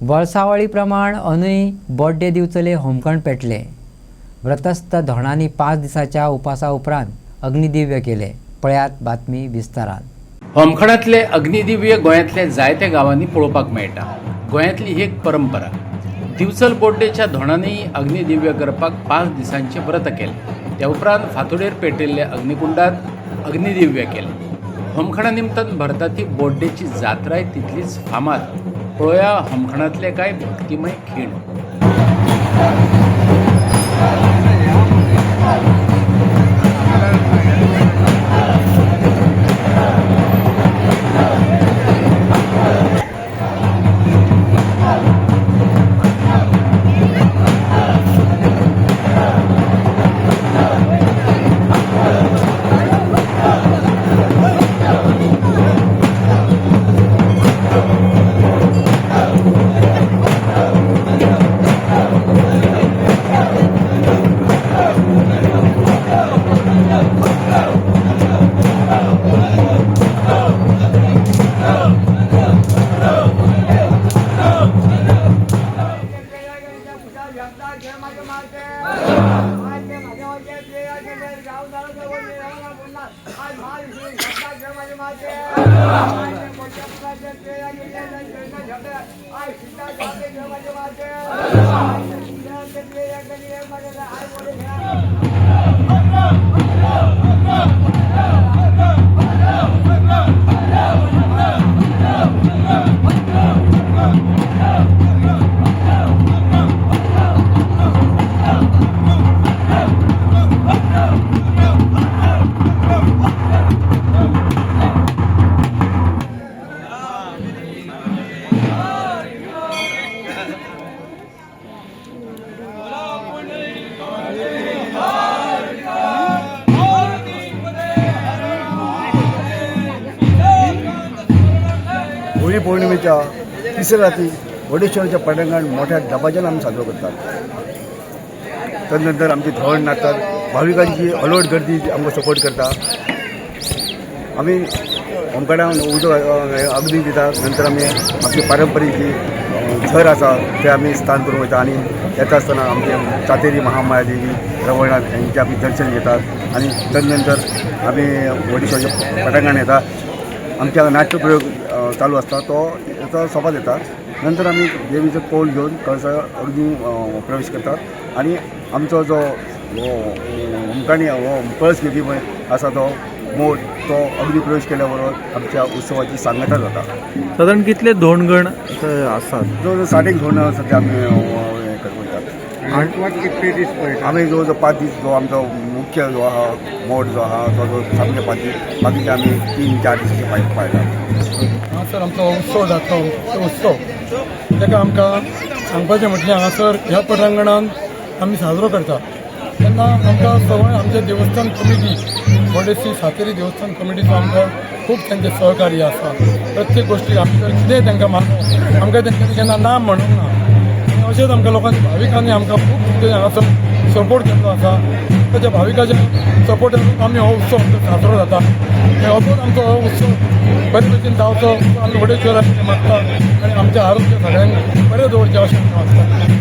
वर्सावळी प्रमाण अंदूय बर्थडे दिवचले होमखंड पेटले। व्रतस्थ धोणांनी 5 दिसाच्या उपासा उपरांत अग्निदिव्य केले। पळयात बातमी विस्तारान। होमखंडातले अग्निदिव्य गोंयांतले जायत्या गांवांनी पळोवपाक मेळटा। गोंयांतली ही एक परंपरा। दिवचल बर्थडेच्या धोणांनी अग्निदिव्य करपाक 5 दिसांचे व्रत केले। त्या उपरांत फांतोडेर पेटयल्ल्या अग्निकुंडात अग्निदिव्य केले। होमखंडा निमतान भरता ती बर्थडेची जात्राय तितलीच फामाद। पळोवया होमखंडातले कांय भक्तिमय खीण। होळी पौर्णिमेच्या तिसऱ्या रात्री वडेश्वराच्या पटांगणात मोठ्या दबाज्यान आम्ही साजरो करतात। त्यानंतर आमचे धोरण नाचतात, भाविकांची अलर्ट गर्दी आमकां सपोर्ट करता। आम्ही होमखंडाक उजो अग्नी दितात। नंतर आम्ही आपली पारंपरीक जी झर आसा ते आम्ही स्थान करून वयता आणि येता आसतना आमचे चातेरी महामाया देवी रवळनाथ यांचे आम्ही दर्शन घेतात आणि त्यानंतर आम्ही वडेश्वराच्या पटांगणात येतात। आमच्या नाट्यप्रयोग चालू असता तो सोबत येतात। नंतर आम्ही देवीचं कौल घेऊन कळसा अग्नी प्रवेश करतात आणि आमचो जो होमखंडी कळस घेवपी पळय आसा तो मोठ तो अग्नी प्रवेश केल्या बरोबर आमच्या उत्सवाची सांगता जाता। साधारण कितले धोंडगण आसात? जवळ 1.5 धोंड सध्या आमी हे करतात। कितले दीस पळयता आमी जवळ 5 दीस जो आमचो मुख्य जो आहा मोठ जो आहा तो सामके 5 दीस, बाकीचे आमी 3-4 दिसाचे पळयतात। हांगासर आमचो उत्सव जाता। उत्सव ताका आमकां सांगपाचें म्हटल्यार हांगासर ह्या पटांगणान आमी साजरो करता तेन्ना आमकां सगळें आमचे देवस्थान कमिटी बोर्डेसी सातेरी देवस्थान कमिटीचो आमकां खूब तेंचे सहकार्य आसा। प्रत्येक गोश्टी आमी जर कितेंय तांकां मागूं आमकां तेंच्यांनी केन्ना ना म्हणूंक ना। आनी अशेंच आमकां लोकांनी भाविकांनी आमकां खूब कितें हांगासर सपोर्ट केल्लो आसा। ताच्या भाविकाच्या सपोर्टान आमी हो उत्सव साजरो जाता। असोच आमचो हो उत्सव बरे भशेन जावचो आमी वडेश्वराक मागता आनी आमचें आरोग्य सगळ्यांक बरें दवरचें अशें मागता।